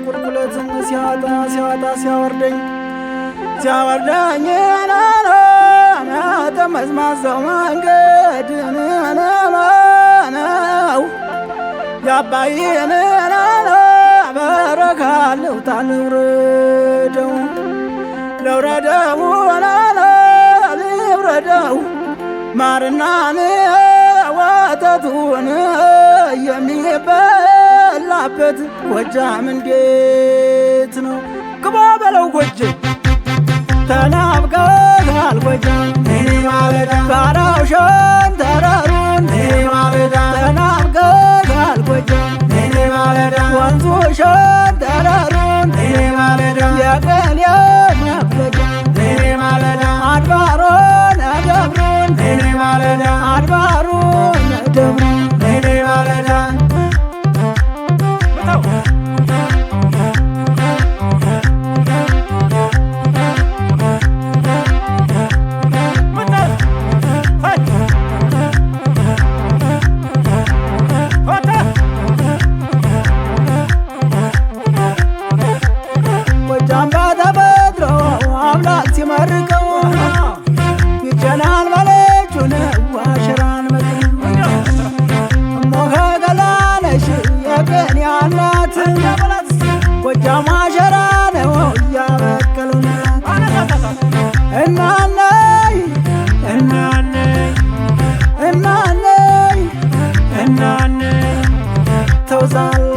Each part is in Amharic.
ቁልቁለት ሲያወጣ ሲያወርደኝ ተመዝማዛው መንገድ ነው ያባዬን በረካ ልውጣ ልውረደው ማርናን ወተቱን የሚበላበት ጎጃም እንዴት ነው? ግባ በለው ጎጄ ተናፍቀሃል ጎጃም ጋራው ሸንተረሩን ተናፍቀሃል ጎጃም ወንዙ ሸንተረሩን የቀን የመፍለጃ አድባሮን ደብሩን አድባሩን ደብሩን ሲመርቀው ይጀናል ማለቹን ዋሽራን ሞኸ ገላለሽ የቀን ያላት ጎጃም አሸራ ነው እያበቀሉናት እናነይ ተውዛላ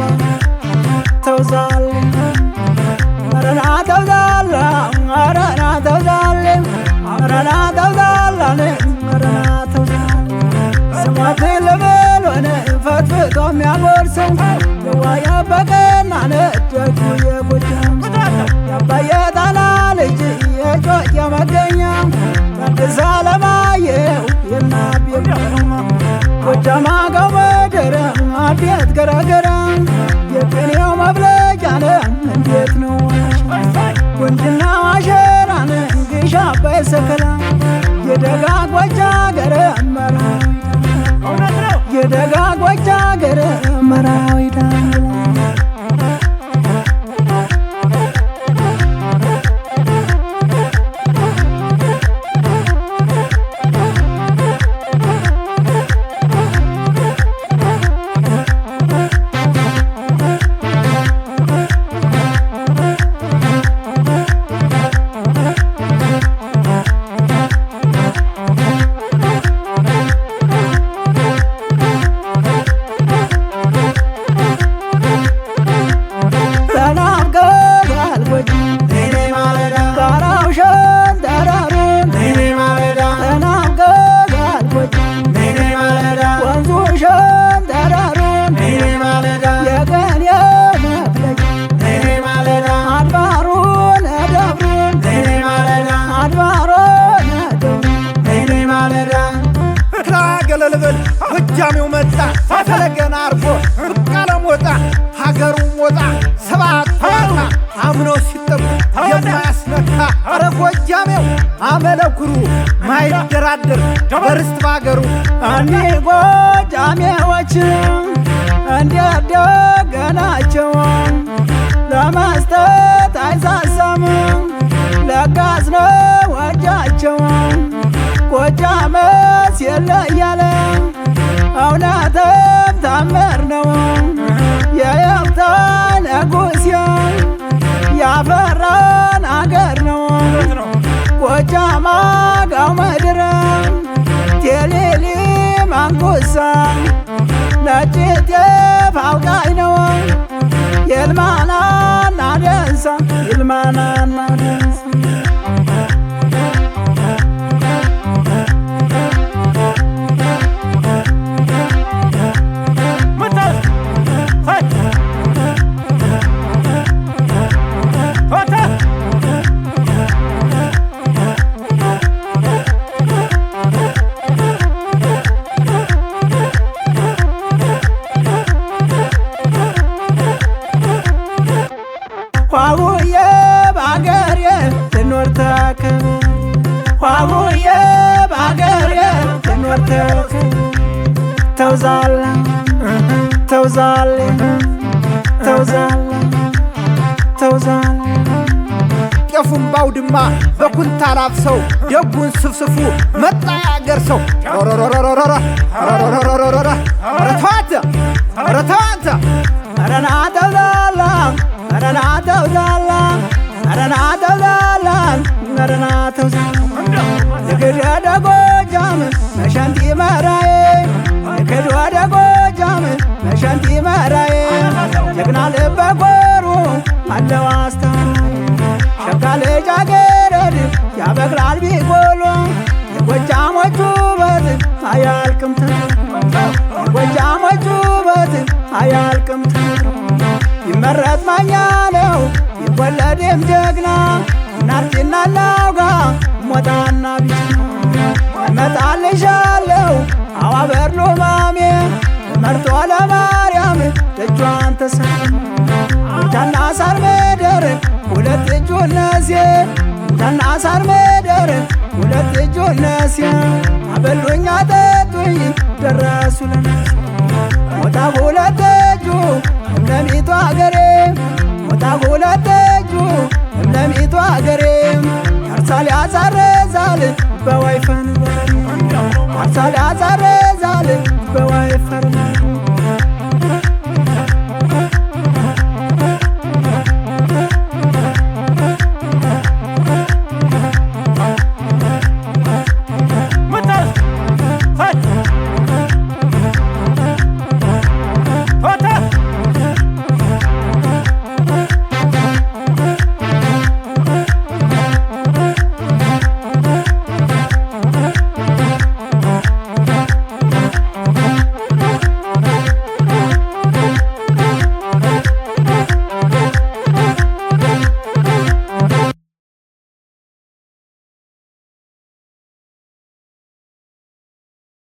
አረና ተውዛላ ስማት ልበሎነ ፈትፍቶ የሚያጎርሰው የዋያ በቀና ነደጉ የጎጃም ያባየ ጣና ልጅ የጮት የመገኛ አዲስ አለማየሁ የናቤማ ጎጃም አገው ምድር አቤት ገረገረ የቅኔው መብለጫነ እንዴት ነው ወንድና አሸራን ግሻ በሰከላ የደጋጎች አገር የደጋጎች አገር መራዊ ዳንግላ ጎጃሜው መጣ ፈለገና አርፎ ብቃለም ወጣ ሀገሩም ወጣ ሰባት ወጣ አምኖ ሲጠሙ የማያስነካ አረ ጎጃሜው አመለኩሩ ማይደራደር በርስት ባገሩ እኔ ጎጃሜዎች እንዲያደገናቸው ለመስጠት አይሳሳም ለጋስ ነው ወጃቸው ጎጃመስ የለያለ እውነትም ታምር ነው የየብታ ንጉሥ ያፈራን አገር ነው ጎጃም አገው ምድር ቴሌሊ ማንኩሳ ነጭ ጤፍ አውቃኝ ነው የልማናና ደንሳ የልማናና ደንሳ ኳሁዬ ባገሬ ትኖር ተከብር ኳሁዬ ባገሬ ትኖር ተከብር ተውዛላ ተውዛላ ተውዛላ ተውዛል ጤፉን ባውድማ በኩንታል አፍሰው ደጉን ስፍስፉ መጣ ያገር ሰው ረተዋንተ ረና ተውዛላ ረና ተውዛላ ረና ተውዛላ ረና ተውዛላ ንግድ ወደ ጎጃም መሸንቲ መራዬ ንግድ ወደ ጎጃም መሸንቲ መራዬ ጀግና ልበ ጎሩ አለው አስተዋይ ሸጋ ልጃገረድ ያበቅላል ቢጎሎ የጎጃሞቹ ውበት አያልቅም የጎጃሞቹ ውበት አያልቅም ይመረጥ ማኛ ነው ይወለድም ጀግና እናርጅና እናውጋ ሞጣና ቢቻ እመጣልሻለሁ አዋበርሎ ማሜ መርጦ ለማርያም ደጇን ተሰም እንታና ሳር ምድር ሁለት እጁን ነሴ እንታና ሳር ምድር ሁለት እጁን ነሴ አበሉኝ አጠጡኝ ደረሱ ለነሱ ሞጣ ሁለት እጁ እምለሚቱ አገሬ ሞጣ ሁለት እጁ እምለሚቱ አገሬ ያርሳል ያሳረዛል በወይፈን ያርሳል ያሳረዛል በወይፈን